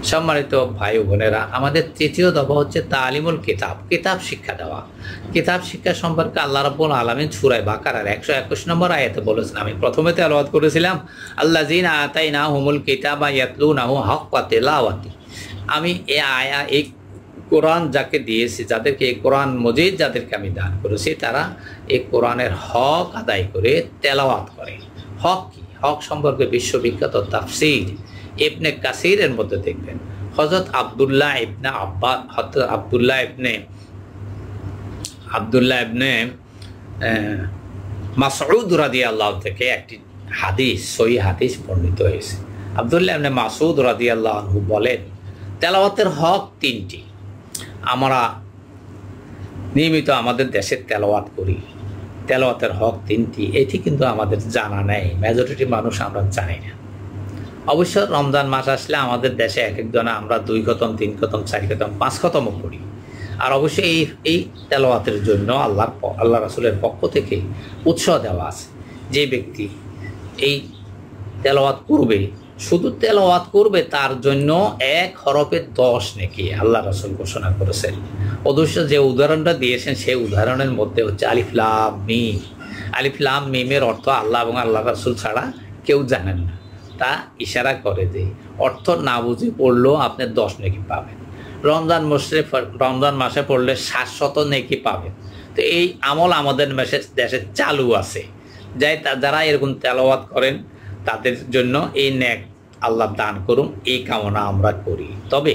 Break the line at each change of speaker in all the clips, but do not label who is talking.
সম্মানিত ভাই ও বোনেরা, আমাদের তৃতীয় দফা হচ্ছে তালিমুল কিতাব, কিতাব শিক্ষা দেওয়া। কিতাব শিক্ষা সম্পর্কে আল্লাহ রাব্বুল আলামিন সূরা বাকারার 121 নম্বর আয়াতে বলেছেন, আমি প্রথমে তেলাওয়াত করেছিলাম, আল্লাযীনা আতাইনাহুমুল কিতাবা ইয়াতলুনাহু হাক্কা তিলাওয়াতি। আমি এই কোরআন যাকে দিয়েছি, যাদেরকে এই কোরআন মজিদ যাদেরকে আমি দান করেছি, তারা এই কোরআনের হক আদায় করে তেলাওয়াত করে। হক কি? হক সম্পর্কে বিশ্ববিখ্যাত তাফসীর ইবনে কাসিরের মধ্যে দেখবেন হযরত আব্দুল্লাহ ইবনে মাসউদ রাদিয়াল্লাহু থেকে একটি হাদিস, সহিহ হাদিস বর্ণিত হয়েছে। আব্দুল্লাহ ইবনে মাসউদ রাদিয়াল্লাহু আনহু বলেন, তেলাওয়াতের হক তিনটি। আমরা নিয়মিত আমাদের দেশে তেলাওয়াত করি, তেলাওয়াতের হক তিনটি। এটি কিন্তু আমাদের জানা নেই, মেজরিটি মানুষ আমরা জানি না। অবশ্য রমজান মাস আসলে আমাদের দেশে এক একজনে আমরা 2 খতম, 3 খতম, 4 খতম, 5 খতমও পড়ি। আর অবশ্যই এই তেলাওয়াতের জন্য আল্লাহ রাসূলের পক্ষ থেকে উৎসাহ দেওয়া আছে। যে ব্যক্তি এই তেলাওয়াত করবে, শুধু তেলাওয়াত করবে, তার জন্য 1 হরফে 10 নেকি আল্লাহ রাসূল ঘোষণা করেছেন। অবশ্য যে উদাহরণটা দিয়েছেন সেই উদাহরণের মধ্যে হচ্ছে আলিফ লাম মিম। আলিফ লাম মিমের অর্থ আল্লাহ এবং আল্লাহ রাসূল ছাড়া কেউ জানেন না, তা ইশারা করে যে অর্থ না বুঝে পড়লেও আপনি 10 নেকি পাবেন। রমজান মাসে পড়লে 700 নেকি পাবেন। তো এই আমল আমাদের দেশে চালু আছে। যারা এরকম তেলাওয়াত করেন তাদের জন্য এই নেক আল্লাহ দান করুন, এই কামনা আমরা করি। তবে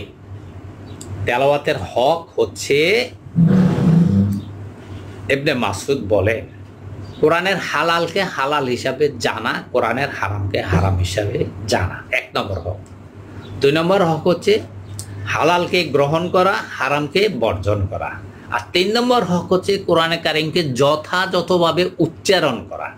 তেলাওয়াতের হক হচ্ছে, ইবনে মাসউদ বলেন, কোরআনের হালালকে হালাল হিসাবে জানা, কোরআনের হারামকে হারাম হিসাবে জানা 1 নম্বর হক। 2 নম্বর হক হচ্ছে হালালকে গ্রহণ করা, হারামকে বর্জন করা। আর 3 নম্বর হক হচ্ছে কোরআনে কারিমকে যথাযথভাবে উচ্চারণ করা,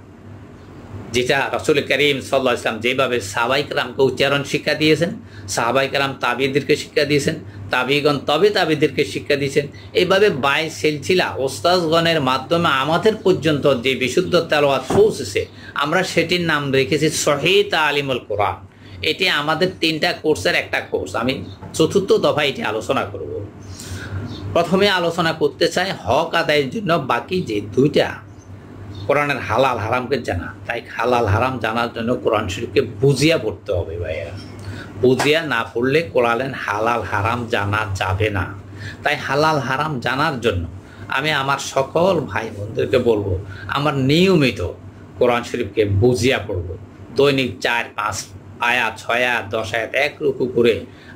যেটা রাসূল করিম সাল্লাল্লাহু আলাইহি ওয়াসাল্লাম যেভাবে সাহাবায়ে কেরামকে উচ্চারণ শিক্ষা দিয়েছেন, সাহাবায়ে কেরাম তাবিঈদেরকে শিক্ষা দিয়েছেন, তাবিঈগণ তাবিঈদেরকে শিক্ষা দিয়েছেন, এইভাবে সিলসিলা ওস্তাদগণের মাধ্যমে আমাদের পর্যন্ত যে বিশুদ্ধ তেলাওয়াত পৌঁছেছে, আমরা সেটির নাম রেখেছি সহিহ তালিমুল কোরআন। এটি আমাদের 3টা কোর্সের একটা কোর্স। আমি চতুর্থ দফায় এটি আলোচনা করব। প্রথমে আলোচনা করতে চাই হক আদায়ের জন্য বাকি যে 2টা, কোরআনের হালাল হারামকে জানা। তাই হালাল হারাম জানার জন্য কোরআন শরীফকে বুঝিয়া পড়তে হবে ভাইয়া। বুঝিয়া না পড়লে কোরআনের হালাল হারাম জানা যাবে না। তাই হালাল হারাম জানার জন্য আমি আমার সকল ভাই বোনদেরকে বলবো, আমার নিয়মিত কোরআন শরীফকে বুঝিয়া পড়ব। দৈনিক 4-5 আয়াত, 6 আয়াত, 10 আয়াত, 1 রুকু করে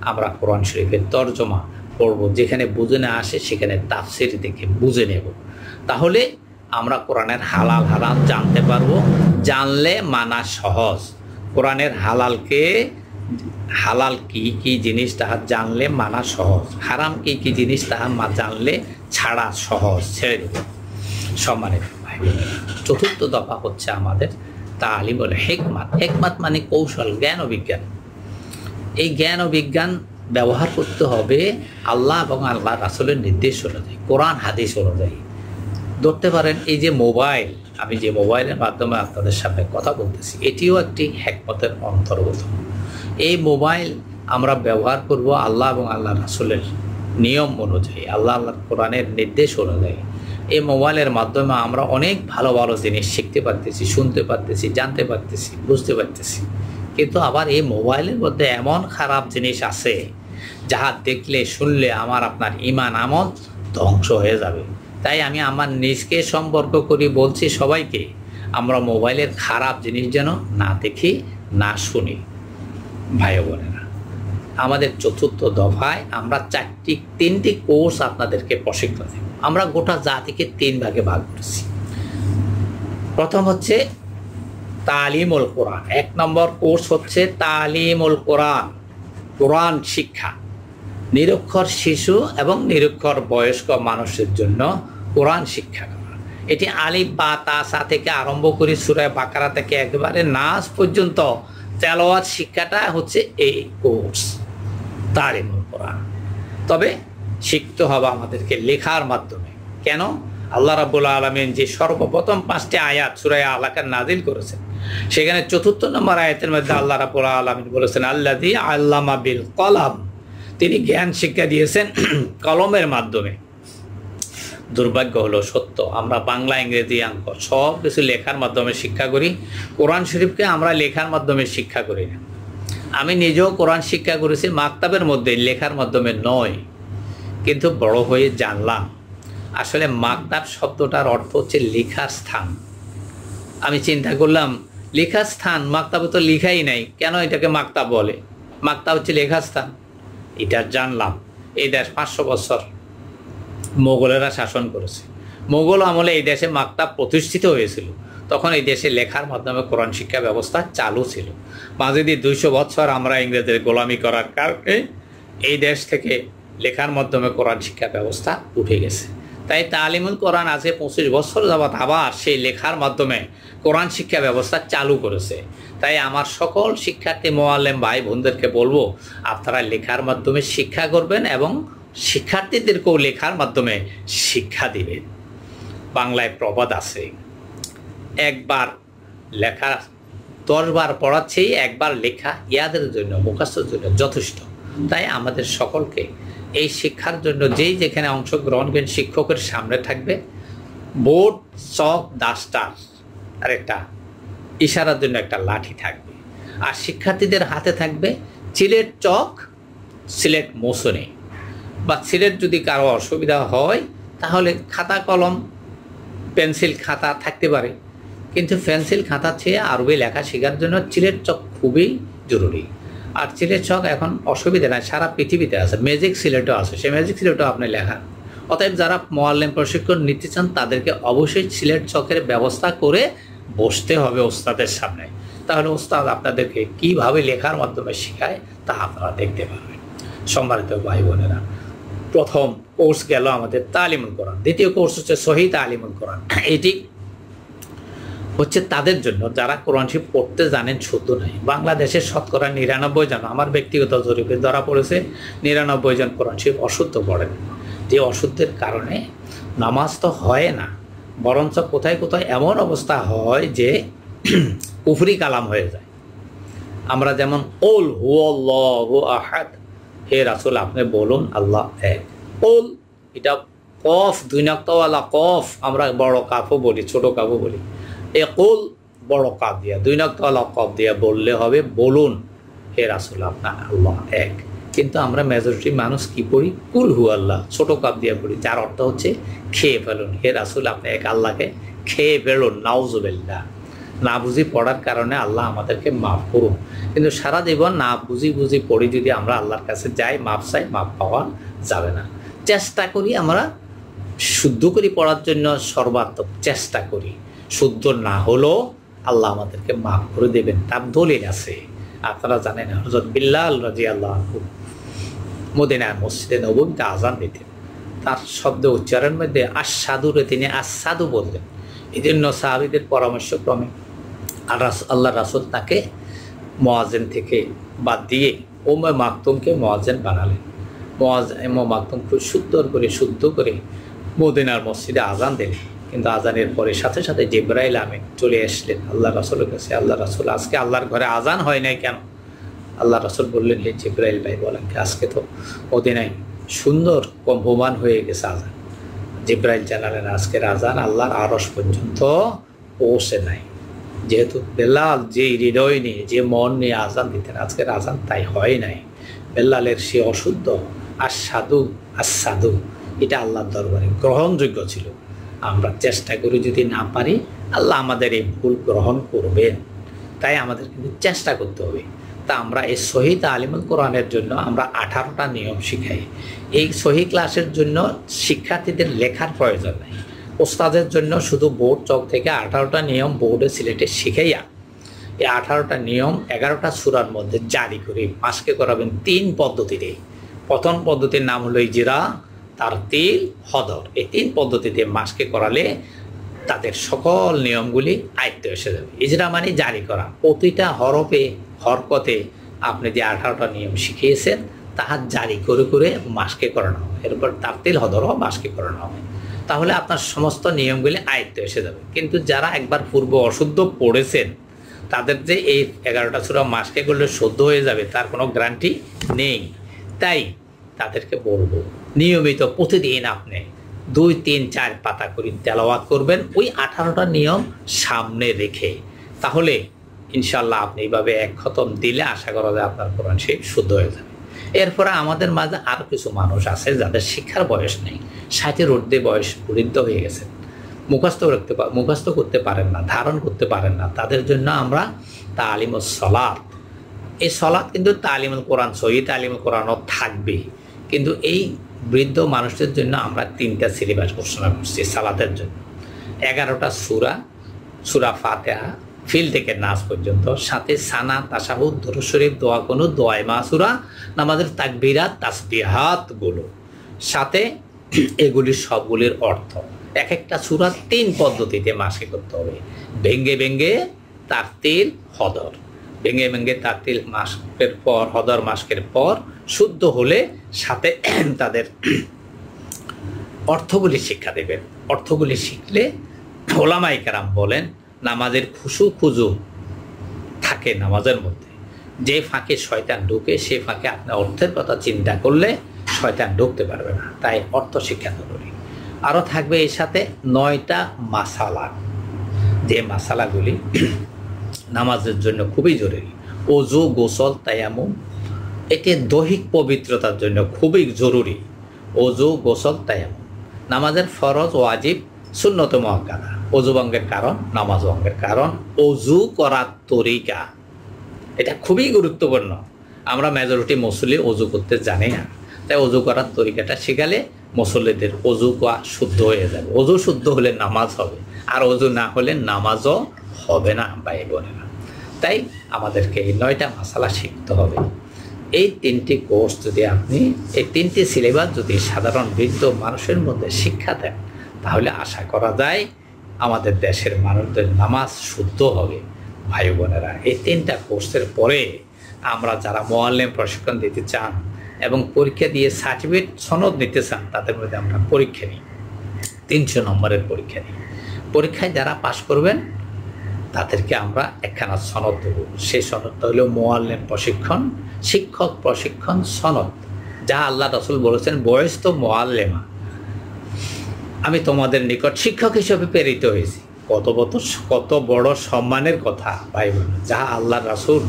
আমরা কোরআন শরীফের তর্জমা পড়ব। যেখানে বুঝে না আসে সেখানে তাফসীর দেখে বুঝে নেব। তাহলে আমরা কোরআনের হালাল হারাম জানতে পারবো। জানলে মানা সহজ। কোরআনের হালাল কি কি জিনিস তাহা জানলে মানা সহজ, হারাম কি কি জিনিস তাহা জানলে ছাড়া সহজ, ছেড়ে দেব। সম্মানিত ভাই বোনেরা, চতুর্থ দফা হচ্ছে আমাদের তালিমুল হিকমাত। হিকমাত মানে কৌশল, জ্ঞান ও বিজ্ঞান। এই জ্ঞান ও বিজ্ঞান ব্যবহার করতে হবে আল্লাহ এবং আল্লাহ রাসূলের নির্দেশ অনুযায়ী, কোরআন হাদিস অনুযায়ী। ধরতে পারেন এই যে মোবাইল, আমি যে মোবাইলের মাধ্যমে আপনাদের সামনে কথা বলতেছি, এটিও একটি হিকমতের অন্তর্গত। এই মোবাইল আমরা ব্যবহার করব আল্লাহ এবং আল্লাহ রাসূলের নিয়ম অনুযায়ী, আল্লাহর কোরআনের নির্দেশ অনুযায়ী। এই মোবাইলের মাধ্যমে আমরা অনেক ভালো ভালো জিনিস শিখতে পারতেছি, শুনতে পারতেছি, জানতে পারতেছি, বুঝতে পারতেছি। কিন্তু আবার এই মোবাইলের মধ্যে এমন খারাপ জিনিস আছে যাহা দেখলে শুনলে আমার আপনার ঈমান আমল ধ্বংস হয়ে যাবে। তাই আমি আমার নিজকে সম্পর্ক করি বলছি সবাইকে, আমরা মোবাইলের খারাপ জিনিস যেন না দেখি, না শুনি। ভাই বোনেরা, আমাদের চতুর্থ দফায় আমরা 3টি কোর্স আপনাদেরকে প্রশিক্ষণ দেব। আমরা গোটা জাতিকে 3 ভাগে ভাগ করেছি। প্রথম হচ্ছে তালিমুল কোরআন। 1 নম্বর কোর্স হচ্ছে তালিমুল কোরআন, কোরআন শিক্ষা। নিরক্ষর শিশু এবং নিরক্ষর বয়স্ক মানুষের জন্য কোরআন শিক্ষা করা। এটি আলিফ বা তা সা থেকে আরম্ভ করে সূরা বাকারা থেকে একেবারে নাস পর্যন্ত তেলাওয়াত শিক্ষাটা হচ্ছে এই কোর্স তালিমুল কোরআন। তবে শিখতে হবে আমাদেরকে লেখার মাধ্যমে। কেন? আল্লাহ রাব্বুল আলামিন যে সর্বপ্রথম 5টি আয়াত সূরা আলাকা নাজিল করেছেন, সেখানে 4 নম্বর আয়াতের মধ্যে আল্লাহ রাব্বুল আলামিন বলেছেন, আল্লাযী আল্লামা বিল কলম তিনি জ্ঞান শিক্ষা দিয়েছেন কলমের মাধ্যমে। দুর্ভাগ্য হলো সত্য, আমরা বাংলা ইংরেজি অঙ্ক সব কিছু লেখার মাধ্যমে শিক্ষা করি, কোরআন শরীফকে আমরা লেখার মাধ্যমে শিক্ষা করি না। আমি নিজেও কোরআন শিক্ষা করেছি মাকতাবের মধ্যে, লেখার মাধ্যমে নয়। কিন্তু বড় হয়ে জানলাম আসলে মাকতাব শব্দটার অর্থ হচ্ছে লেখার স্থান। আমি চিন্তা করলাম লেখার স্থান, মাকতাবে তো লেখাই নাই, কেন এটাকে মাকতাব বলে? মাকতাব হচ্ছে লেখার স্থান। এটা জানলাম। এই দেশ 500 বছর মোগলেরা শাসন করেছে। মোগল আমলে এই দেশে মাকতাব প্রতিষ্ঠিত হয়েছিল, তখন এই দেশে লেখার মাধ্যমে কোরআন শিক্ষা ব্যবস্থা চালু ছিল। মাঝে দিয়ে 200 বছর আমরা ইংরেজদের গোলামি করার কারণে এই দেশ থেকে লেখার মাধ্যমে কোরআন শিক্ষা ব্যবস্থা উঠে গেছে। তাই তালিমুল কোরআন আজকে 25 বছর যাবৎ আবার সেই লেখার মাধ্যমে কোরআন শিক্ষা ব্যবস্থা চালু করেছে। তাই আমার সকল শিক্ষার্থী মোয়াল্লেম ভাই বোনদেরকে বলবো, আপনারা লেখার মাধ্যমে শিক্ষা করবেন এবং শিক্ষার্থীদেরকেও লেখার মাধ্যমে শিক্ষা দিবেন। বাংলায় প্রবাদ আছে, একবার লেখা 10 বার পড়াচ্ছেই, একবার লেখা ইয়াদের জন্য, মুখস্থের জন্য যথেষ্ট। তাই আমাদের সকলকে এই শিক্ষার জন্য যেই যেখানে অংশগ্রহণ করেন শিক্ষকের সামনে থাকবে বোর্ড, চক, ডাস্টার আর একটা ইশারার জন্য একটা লাঠি থাকবে, আর শিক্ষার্থীদের হাতে থাকবে সিলেট চক, সিলেট মোছনে, বা সিলেট যদি কারো অসুবিধা হয় তাহলে খাতা কলম পেন্সিল খাতা থাকতে পারে। কিন্তু পেন্সিল খাতার চেয়ে আরবি লেখা শেখার জন্য সিলেট চক খুবই জরুরি। আর সিলেট চক এখন অসুবিধা নাই, সারা পৃথিবীতে আছে, ম্যাজিক সিলেটও আছে, সেই ম্যাজিক সিলেটও আপনি লেখা। অতএব যারা মোয়াল্লেম প্রশিক্ষণ নিতে চান তাদেরকে অবশ্যই সিলেট চকের ব্যবস্থা করে বসতে হবে ওস্তাদের সামনে। তাহলে ওস্তাদ আপনাদেরকে কীভাবে লেখার মাধ্যমে শেখায় তা আপনারা দেখতে পাবেন। সম্মানিত ভাই বোনেরা, প্রথম কোর্স গেল আমাদের তালিমুল কোরআন, দ্বিতীয় কোর্স হচ্ছে সহিহ তালিমুল কোরআন। এটি হচ্ছে তাদের জন্য যারা কোরআন শরীফ পড়তে জানেন শুদ্ধ নাই। বাংলাদেশের শতকরা 99 জন, আমার ব্যক্তিগত জরিপে ধরা পড়েছে 99 জন কোরআন শরীফ অশুদ্ধ পড়েন। যে অশুদ্ধের কারণে নামাজ তো হয় না, বরঞ্চ কোথায় কোথায় এমন অবস্থা হয় যে কুফরি কালাম হয়ে যায়। আমরা যেমন ওল হু আল্লাহু আহাদ, হে রাসূল আপনি বলুন আল্লাহ এক। ওল এটা কফ 2 নক্তাওয়ালা কফ, আমরা বড় কাফও বলি, ছোট কাফও বলি। এ কুল বড় কাফ দিয়া 2 নক্তাওয়ালা কফ দিয়া বললে হবে বলুন হে রাসূল আপনার আল্লাহ এক। কিন্তু আমরা মেজরিটি মানুষ কি পড়ি? কুল হু আল্লাহ ছোট কাপ দিয়ে পড়ি, যার অর্থ হচ্ছে খেয়ে ফেলুন, হে রাসূল আপনি এক, আল্লাহকে খেয়ে ফেলুন। নাউজুবিল্লাহ। না বুঝি পড়ার কারণে আল্লাহ আমাদেরকে মাফ করুন। কিন্তু সারা জীবন না বুঝি পড়ি যদি আমরা আল্লাহর কাছে যাই, মাফ চাই, মাফ পাওয়া যাবে না। চেষ্টা করি আমরা শুদ্ধ করে পড়ার জন্য, সর্বাত্মক চেষ্টা করি। শুদ্ধ না হলেও আল্লাহ আমাদেরকে মাফ করে দেবেন, তার দলিল আছে। আপনারা জানেন হযরত বিল্লাল রাদিয়াল্লাহু আনহু মদিনার মসজিদে নববীতে আযান দিতেন, তার শব্দ উচ্চারণের মধ্যে আশহাদুরে তিনি আসাদু বললেন। এই জন্য সাহাবীদের পরামর্শক্রমে আল্লাহ রাসূল তাকে মুয়াজ্জিন থেকে বাদ দিয়ে উম্মে মাকতুমকে মুয়াজ্জিন বানালেন। উম্মে মাকতুম খুব শুদ্ধ করে মদিনার মসজিদে আযান দিলেন। কিন্তু আজানের পরে সাথে সাথে জিবরাইল আমিন চলে আসলেন আল্লাহ রাসূলের কাছে। আল্লাহ রাসূল, আজকে আল্লাহর ঘরে আজান হয় নাই কেন? আল্লাহ রাসূল বললেন, হে জিবরাইল ভাই বলেন, আজকে তো মদিনায় সুন্দর কম্পমান হয়ে গেছে আজান। জিবরাইল জানালেন, আজকের আজান আল্লাহর আরশ পর্যন্ত পৌঁছে নাই। যেহেতু বেলাল যে হৃদয় নিয়ে, যে মন নিয়ে আজান দিতেন, আজকের আজান তাই হয় নাই। বেলালের সে অশুদ্ধ আসাদু এটা আল্লাহর দরবারে গ্রহণযোগ্য ছিল। আমরা চেষ্টা করি, যদি না পারি আল্লাহ আমাদের এই ভুল গ্রহণ করবেন। তাই আমাদের কিন্তু চেষ্টা করতে হবে। তা আমরা এই সহিহ তালিমুল কোরআনের জন্য আমরা 18টা নিয়ম শিখাই। এই সহিহ ক্লাসের জন্য শিক্ষার্থীদের লেখার প্রয়োজন নাই। ওস্তাদের জন্য শুধু বোর্ড চক থেকে 18টা নিয়ম বোর্ডে সিলেটে শিখাইয়া এই 18টা নিয়ম 11টা সূরার মধ্যে জারি করে পাশকে করাবেন 3 পদ্ধতিতে। প্রথম পদ্ধতির নাম হলো ইজরা, তারতিল, হদর। এই 3 পদ্ধতিতে মাসকে করালে তাদের সকল নিয়মগুলি আয়ত্তে এসে যাবে। ইজরা মানে জারি করা, প্রতিটা হরকতে আপনি যে 18টা নিয়ম শিখিয়েছেন তাহা জারি করে করে মাসকে করানো হবে। এরপর তারতিল, হদরও মাসকে করানো হবে। তাহলে আপনার সমস্ত নিয়মগুলি আয়ত্তে এসে যাবে। কিন্তু যারা একবার পূর্ব অশুদ্ধ পড়েছেন তাদের যে এই 11টা সূরা মাসকে করলে শুদ্ধ হয়ে যাবে তার কোনো গ্যারান্টি নেই। তাই তাদেরকে বলবো নিয়মিত প্রতিদিন আপনি 2, 3, 4 পাতা করে তেলাওয়াত করবেন ওই 18টা নিয়ম সামনে রেখে। তাহলে ইনশাল্লাহ আপনি এইভাবে 1 খতম দিলে আশা করা যায় আপনার কোরআন শরীফ শুদ্ধ হয়ে যাবে। এরপরে আমাদের মাঝে আরও কিছু মানুষ আছে যাদের শিক্ষার বয়স নেই, 60-এর ঊর্ধ্বে বয়স বৃদ্ধ হয়ে গেছে, মুখস্থ করতে পারেন না, ধারণ করতে পারেন না। তাদের জন্য আমরা তালিমুস সালাত, এই সালাত কিন্তু তালিমুল কোরআন, সহি তালিমুল কোরআনও থাকবে, কিন্তু এই বৃদ্ধ মানুষদের জন্য আমরা 3টা সিলেবাস ঘোষণা করছি সালাতের জন্য। 11টা সূরা ফাতিহা ফিল থেকে নাস পর্যন্ত, সাথে সানা, তাশাহুদ, দুরূদ শরীফ, দোয়া কুনুত, দোয়ায়ে মাসুরা, নামাজের তাকবীরাত, তাসবিহাতগুলো, সাথে এগুলির সবগুলির অর্থ। এক একটা সূরা 3 পদ্ধতিতে মাসকে করতে হবে, ভেঙ্গে ভেঙ্গে তারতিল হদর, ভেঙ্গে ভেঙ্গে তারতিল মাসকের পর হদর মাসকের পর শুদ্ধ হলে সাথে তাদের অর্থগুলি শিক্ষা দেবেন। অর্থগুলি শিখলে ওলামায়ে কেরাম বলেন নামাজের খুজু থাকে নামাজের মধ্যে, যে ফাঁকে শয়তান ঢুকে সে ফাঁকে আপনার অর্থের কথা চিন্তা করলে শয়তান ঢুকতে পারবে না, তাই অর্থ শিক্ষা জরুরি। আরও থাকবে এর সাথে 9টা মাসালা, যে মাসালাগুলি নামাজের জন্য খুবই জরুরি। ওযু, গোসল, তায়াম্মুম, এটি দৈহিক পবিত্রতার জন্য খুবই জরুরি। ওযু, গোসল, তায়াম্মুম, নামাজের ফরজ, ওয়াজিব, সুন্নত মুআক্কাদা, ওযু ভঙ্গের কারণ, নামাজ ভঙ্গের কারণ, ওযু করার তরিকা, এটা খুবই গুরুত্বপূর্ণ। আমরা মেজরিটি মুসল্লি ওযু করতে জানি না, তাই ওযু করার তরিকাটা শেখালে মুসল্লিদের ওযু করা শুদ্ধ হয়ে যাবে। ওযু শুদ্ধ হলে নামাজ হবে, আর ওযু না হলে নামাজও হবে না ভাই বোনেরা। তাই আমাদেরকে এই 9টা মাসালা শিখতে হবে। এই 3টি কোর্স যদি আপনি, এই 3টি সিলেবাস যদি সাধারণ বৃদ্ধ মানুষের মধ্যে শিক্ষা দেন, তাহলে আশা করা যায় আমাদের দেশের মানুষদের নামাজ শুদ্ধ হবে ভাই বোনেরা। এই 3টা কোর্সের পরে আমরা যারা মুআল্লিম প্রশিক্ষণ দিতে চান এবং পরীক্ষা দিয়ে সার্টিফিকেট সনদ নিতে চান, তাদের মধ্যে আমরা পরীক্ষা নিই, 300 নম্বরের পরীক্ষা নিই। পরীক্ষায় যারা পাশ করবেন তাদেরকে আমরা একখানা সনদ দেব। সেই সনদটা হলো মুআল্লিম প্রশিক্ষণ, শিক্ষক প্রশিক্ষণ সনদ, যা আল্লাহ রাসূল বলেছেন বয়স তো মুআল্লিমা, আমি তোমাদের নিকট শিক্ষক হিসেবে প্রেরিত হয়েছি। কত বড় সম্মানের কথা ভাই বোন, যা আল্লাহ রাসূল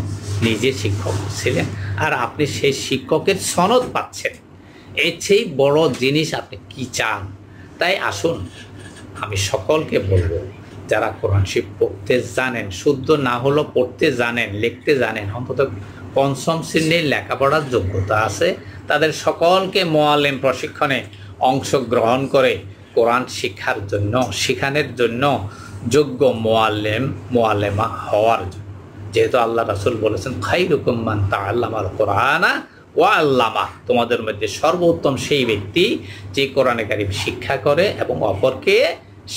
নিজে শিক্ষক ছিলেন, আর আপনি সেই শিক্ষকের সনদ পাচ্ছেন। এর চেয়ে বড় জিনিস আপনি কি চান? তাই আসুন, আমি সকলকে বলবো, যারা কোরআন শরীফ পড়তে জানেন, শুদ্ধ না হলেও পড়তে জানেন, লিখতে জানেন, অন্তত 5ম শ্রেণীর লেখাপড়ার যোগ্যতা আছে, তাদের সকলকে মুআল্লিম প্রশিক্ষণে অংশগ্রহণ করে কোরআন শিখানোর জন্য যোগ্য মুআল্লিমা হওয়ার জন্য। যেহেতু আল্লাহ রাসূল বলেছেন খায়রুকুম মান তাআল্লামাল কোরআনা ওয়া আল্লামা, তোমাদের মধ্যে সর্বোত্তম সেই ব্যক্তি যে কোরআনে কারীম শিক্ষা করে এবং অপরকে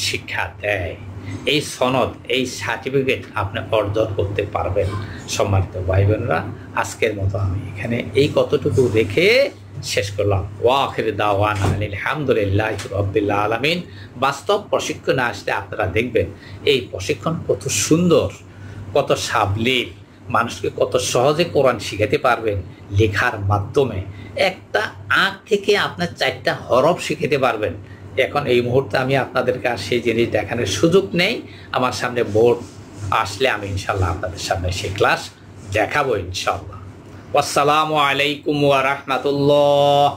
শিক্ষা দেয়। এই সনদ, এই সার্টিফিকেট আপনি অর্জন করতে পারবেন। সম্মানিত ভাই বোনেরা, আজকের মতো আমি এখানে এই কতটুকু রেখে শেষ করলাম। ওয়া আখির দাওয়ানা আলহামদুলিল্লাহি রাব্বিল আলামিন। বাস্তব প্রশিক্ষণে আসলে আপনারা দেখবেন এই প্রশিক্ষণ কত সুন্দর, কত সাবলীল, মানুষকে কত সহজে কোরআন শিখাতে পারবেন লেখার মাধ্যমে। একটা আঁক থেকে আপনার 4টা হরফ শিখাতে পারবেন। এখন এই মুহূর্তে আমি আপনাদেরকে আর সেই জিনিস দেখানোর সুযোগ নেই। আমার সামনে বোর্ড আসলে আমি ইনশাল্লাহ আপনাদের সামনে সেই ক্লাস দেখাবো ইনশাল্লাহ। আসসালামু আলাইকুম ওয়া রাহমাতুল্লাহ।